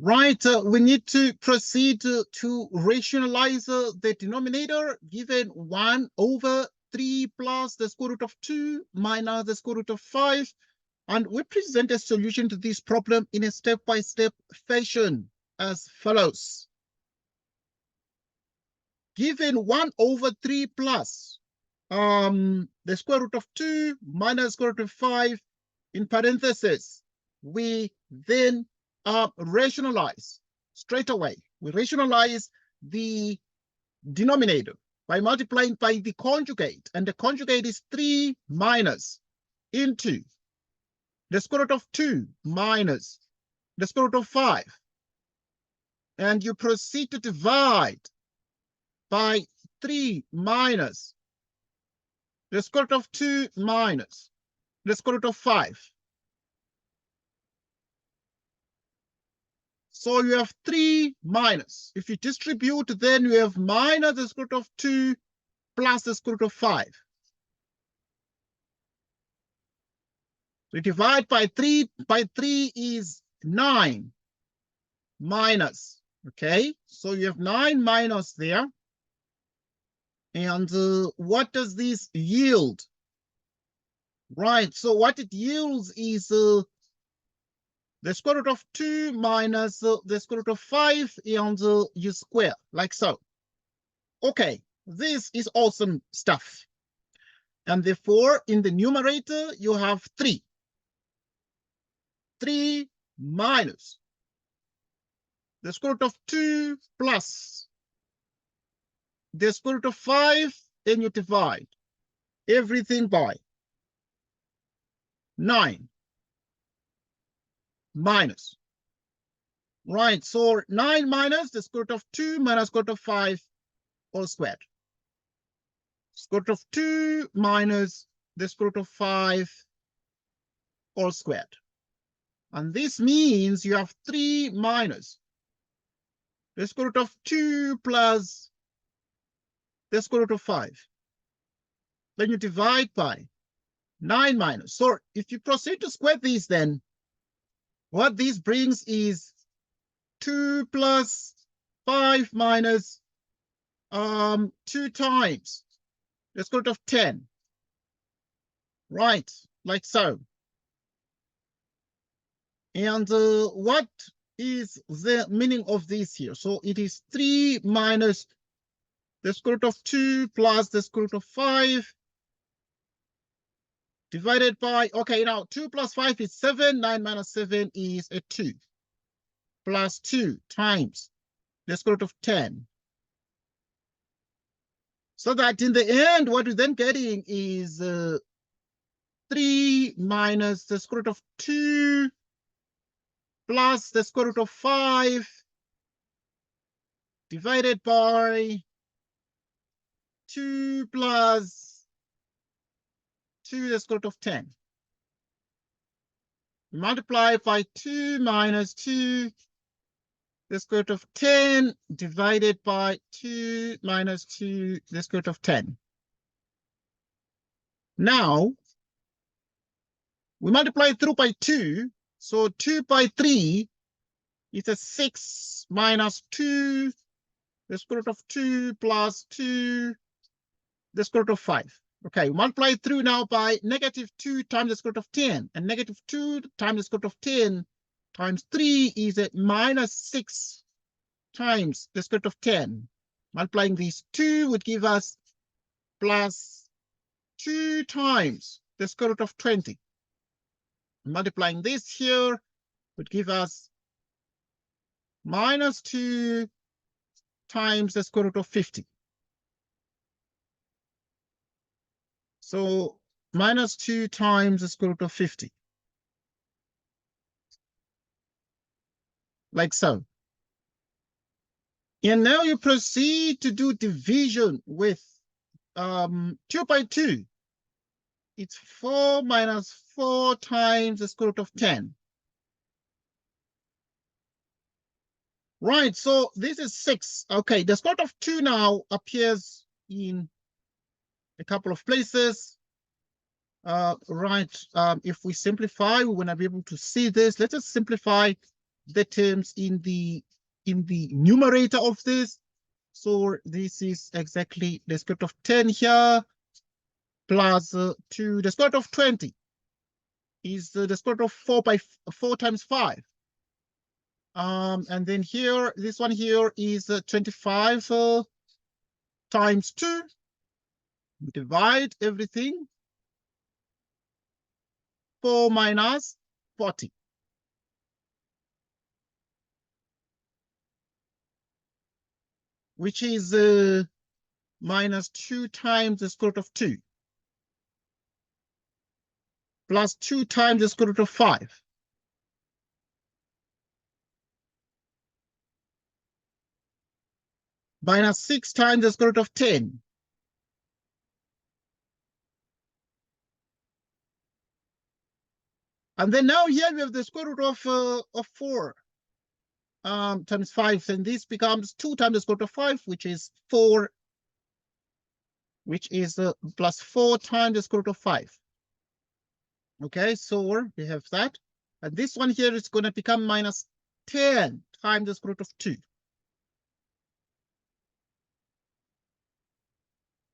Right, we need to proceed to rationalize the denominator given 1 over 3 plus the square root of 2 minus the square root of 5. And we present a solution to this problem in a step-by-step fashion as follows. Given 1 over 3 plus the square root of 2 minus square root of 5 in parentheses, we then rationalize straight away. We rationalize the denominator by multiplying by the conjugate, and the conjugate is 3 minus into the square root of 2 minus the square root of 5. And you proceed to divide by 3 minus the square root of 2 minus the square root of 5. So you have 3 minus. If you distribute, then you have minus the square root of 2 plus the square root of 5. So you divide by 3 is 9 minus. Okay, so you have 9 minus there. And what does this yield? Right, so what it yields is the square root of 2 minus the square root of 5 and you square, like so. Okay, this is awesome stuff. And therefore, in the numerator, you have 3. 3 minus the square root of 2 plus the square root of 5, and you divide everything by 9 minus. Right, so 9 minus the square root of 2 minus square root of 5 all squared. Square root of 2 minus the square root of 5 all squared. And this means you have 3 minus the square root of 2 plus the square root of 5. Then you divide by 9 minus. So if you proceed to square these, then what this brings is 2 plus 5 minus 2 times the square root of 10. Right, like so. And what is the meaning of this here? So it is 3 minus the square root of 2 plus the square root of 5 divided by, okay, now 2 plus 5 is 7, 9 minus 7 is a 2, plus 2 times the square root of 10. So that in the end, what we're then getting is 3 minus the square root of 2 plus the square root of 5 divided by 2 plus 2 the square root of 10. Multiply by 2 minus 2 the square root of 10 divided by 2 minus 2 the square root of 10. Now, we multiply through by 2. So 2 by 3 is a 6 minus 2 the square root of 2 plus 2 the square root of 5. Okay, multiply through now by negative 2 times the square root of 10. And negative 2 times the square root of 10 times 3 is a minus 6 times the square root of 10. Multiplying these 2 would give us plus 2 times the square root of 20. Multiplying this here would give us minus 2 times the square root of 50. So minus 2 times the square root of 50. Like so. And now you proceed to do division with 2 by 2. It's 4 minus 4 times the square root of 10. Right, so this is 6. Okay, the square root of 2 now appears in a couple of places. If we simplify, we're going to be able to see this. Let us simplify the terms in the numerator of this. So this is exactly the square root of 10 here plus 2. The square root of 20 is the square root of 4 times 5. And then here, this one here is 25 times 2. We divide everything. 4 minus 40. Which is minus 2 times the square root of 2. Plus 2 times the square root of 5. Minus 6 times the square root of 10. And then now here we have the square root of 4 times 5. And this becomes 2 times the square root of 5, which is 4, which is plus 4 times the square root of 5. Okay, so we have that. And this one here is going to become minus 10 times the square root of 2.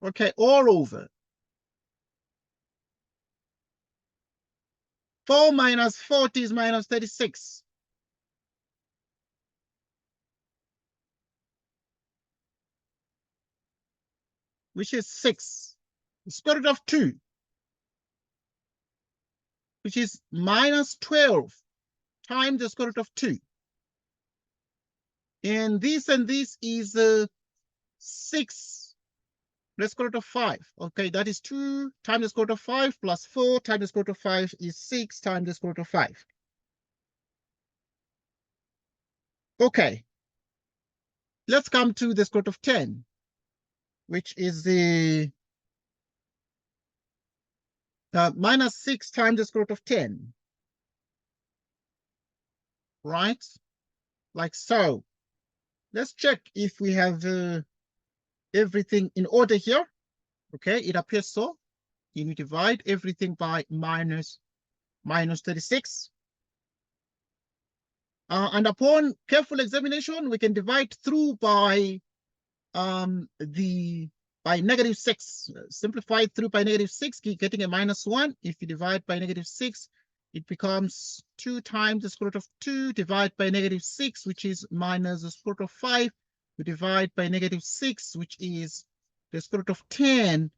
Okay, all over. 4 minus 40 is minus 36. Which is 6. The square root of 2, which is minus 12 times the square root of 2. And this is 6, the square root of 5. Okay, that is 2 times the square root of 5 plus 4 times the square root of 5 is 6 times the square root of 5. Okay, let's come to the square root of 10, which is the minus 6 times the square root of 10. Right? Like so. Let's check if we have everything in order here. Okay, it appears so. You divide everything by minus 36. And upon careful examination, we can divide through by negative 6. Simplify through by negative 6, getting a minus 1. If you divide by negative 6, it becomes 2 times the square root of 2, divide by negative 6, which is minus the square root of 5. We divide by negative 6, which is the square root of 10.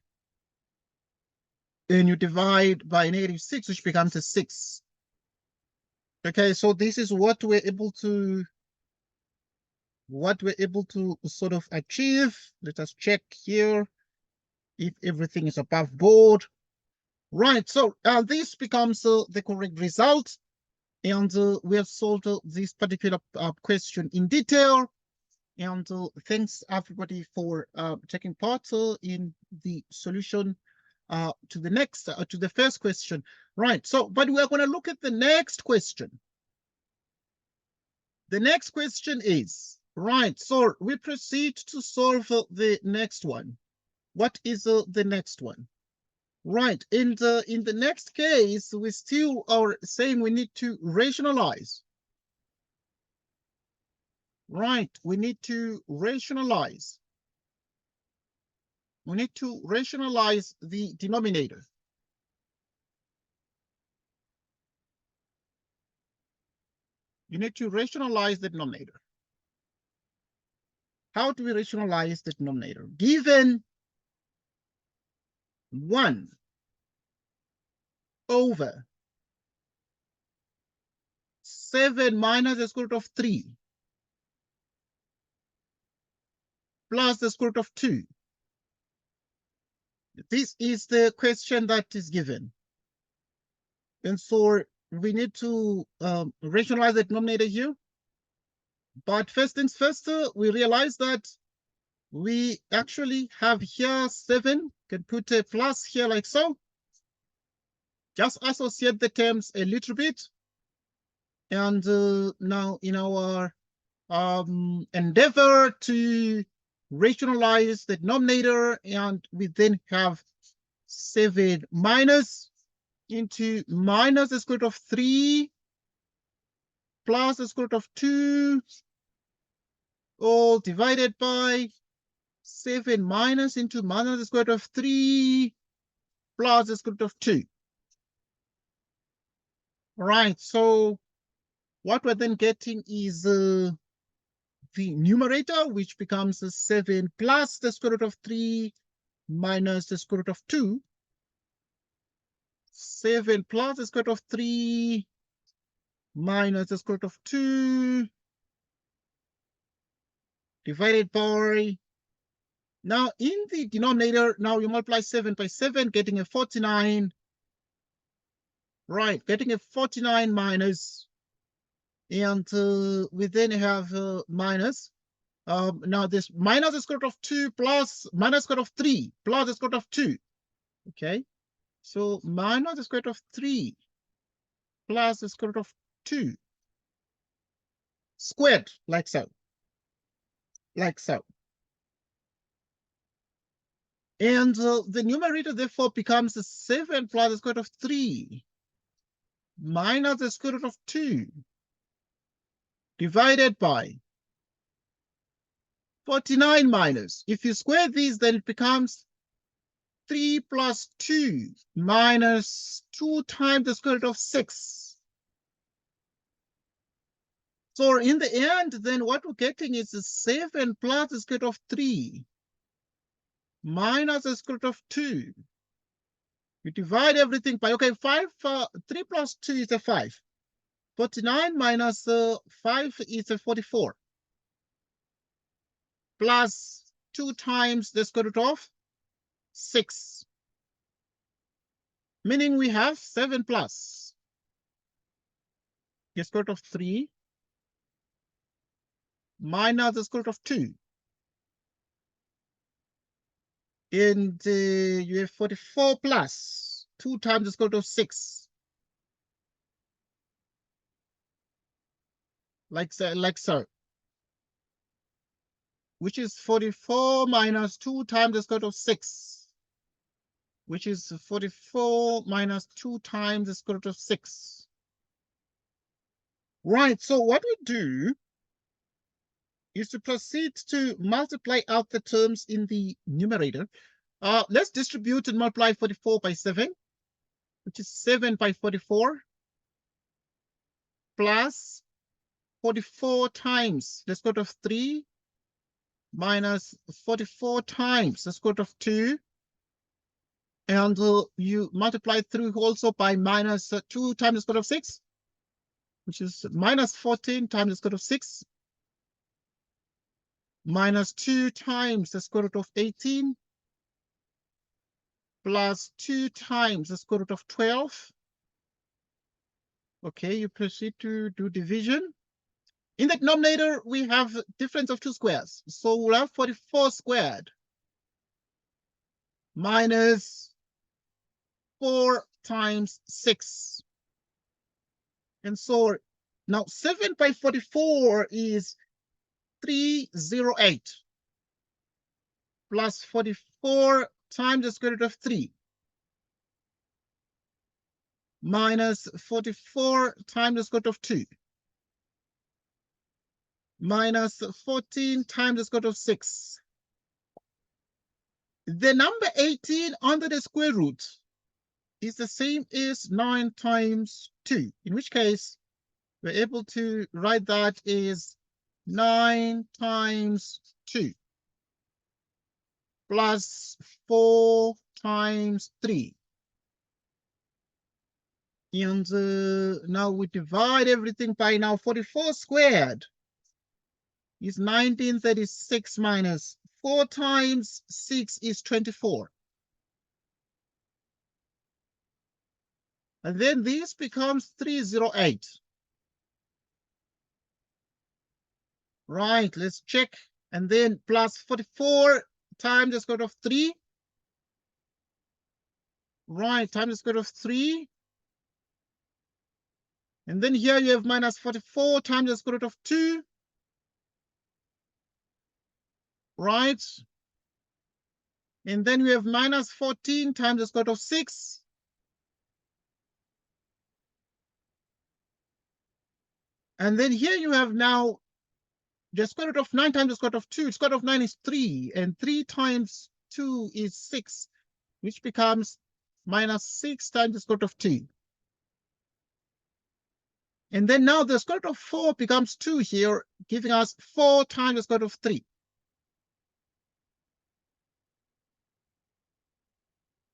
And you divide by negative 6, which becomes a 6. Okay, so this is what we're able to sort of achieve. Let us check here if everything is above board. Right, so this becomes the correct result. And we have solved this particular question in detail. And thanks everybody for taking part in the solution to the first question. Right, so, but we're going to look at the next question. The next question is, right, so we proceed to solve the next one. What is the next one? Right, in the next case, we still are saying we need to rationalize. Right, we need to rationalize. We need to rationalize the denominator. You need to rationalize the denominator. How do we rationalize the denominator? Given 1 over 7 minus the square root of 3 plus the square root of 2. This is the question that is given. And so we need to rationalize the denominator here. But first things first, we realize that we actually have here 7. Can put a plus here like so. Just associate the terms a little bit. And now in our endeavor to rationalize the denominator, and we then have 7 minus into minus the square root of 3 plus the square root of 2, all divided by 7 minus into minus the square root of 3 plus the square root of 2. All right, so what we're then getting is the numerator, which becomes 7 plus the square root of 3 minus the square root of 2. 7 plus the square root of 3 minus the square root of 2 divided by, now in the denominator, now you multiply 7 by 7, getting a 49. Right, getting a 49 minus, and we then have minus. Now this minus the square root of 2 plus minus square root of 3 plus the square root of 2. Okay, so minus the square root of 3 plus the square root of 2 squared, like so. Like so. And the numerator therefore becomes 7 plus the square root of 3 minus the square root of 2 divided by 49 minus. If you square these, then it becomes 3 plus 2 minus 2 times the square root of 6. So in the end, then what we're getting is 7 plus the square root of 3 minus the square root of 2. You divide everything by, okay, 3 plus 2 is a 5. 49 minus 5 is a 44. Plus 2 times the square root of 6. Meaning we have 7 plus the square root of 3 minus the square root of 2. And you have 44 plus 2 times the square root of 6. Like so. Which is 44 minus 2 times the square root of 6. Which is 44 minus 2 times the square root of 6. Right, so what we do is to proceed to multiply out the terms in the numerator. Let's distribute and multiply 44 by 7, which is 7 by 44, plus 44 times the square root of 3, minus 44 times the square root of 2, and you multiply through also by minus 2 times the square root of 6, which is minus 14 times the square root of 6, minus 2 times the square root of 18, plus 2 times the square root of 12. Okay, you proceed to do division. In the denominator, we have difference of 2 squares. So we'll have 44 squared minus 4 times 6. And so now 7 by 44 is 308 plus 44 times the square root of 3 minus 44 times the square root of 2 minus 14 times the square root of 6. The number 18 under the square root is the same as 9 times 2, in which case we're able to write that as 9 times 2 plus 4 times 3. And now we divide everything by, now 44 squared is 1936 minus 4 times 6 is 24. And then this becomes 308. Right, let's check. And then plus 44 times the square root of 3. Right, times the square root of 3. And then here you have minus 44 times the square root of 2. Right. And then we have minus 14 times the square root of 6. . And then here you have now the square root of 9 times the square root of 2. The square root of 9 is 3, and 3 times 2 is 6, which becomes minus 6 times the square root of 2. And then now the square root of 4 becomes 2 here, giving us 4 times the square root of 3.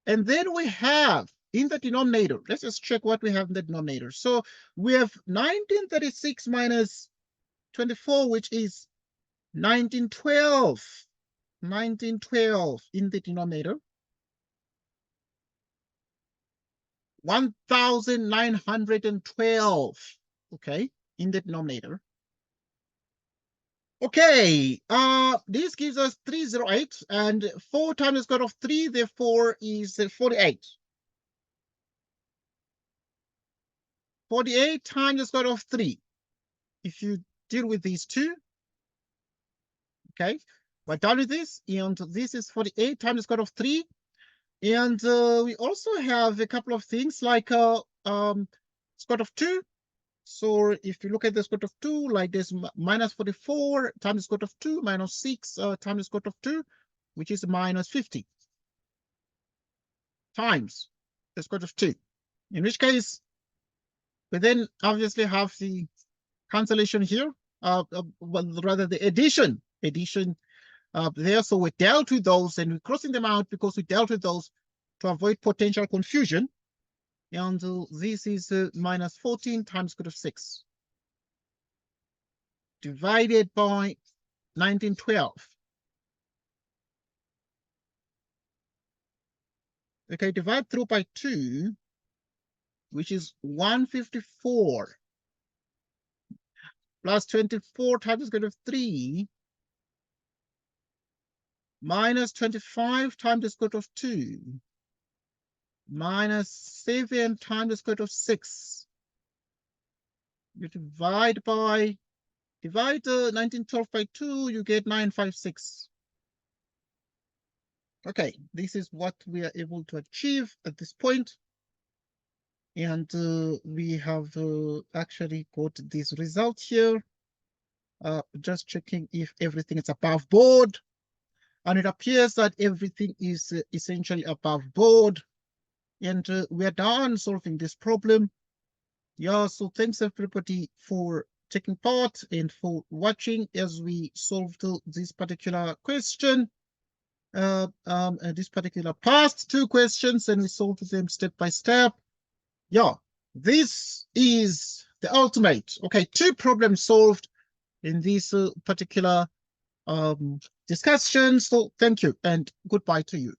And then we have in the denominator, let's just check what we have in the denominator. So we have 1936 minus 24, which is 1912. 1912 in the denominator. 1912, okay, in the denominator. Okay, this gives us 308, and 4 times the square root of 3, therefore, is 48. 48 times the square root of 3. If you deal with these two, okay, we're done with this, and this is 48 times the square root of 3. And we also have a couple of things like square root of 2. So if you look at the square root of 2, like this, minus 44 times the square root of 2 minus 6 times the square root of 2, which is minus 50 times the square root of 2. In which case, we then obviously have the cancellation here, well, rather the addition there. So we dealt with those, and we're crossing them out because we dealt with those to avoid potential confusion. And this is minus 14 times square root of 6 divided by 1912. Okay, divide through by 2, which is 154 plus 24 times the square root of 3 minus 25 times the square root of 2 minus 7 times the square root of 6. You divide 1912 by 2, you get 956. Okay, this is what we are able to achieve at this point. And we have actually got this result here. Just checking if everything is above board. And it appears that everything is essentially above board. And we are done solving this problem. Yeah, so thanks everybody for taking part and for watching as we solved this particular question. This particular past 2 questions, and we solved them step by step. Yeah, this is the ultimate. Okay, 2 problems solved in this particular discussion. So thank you and goodbye to you.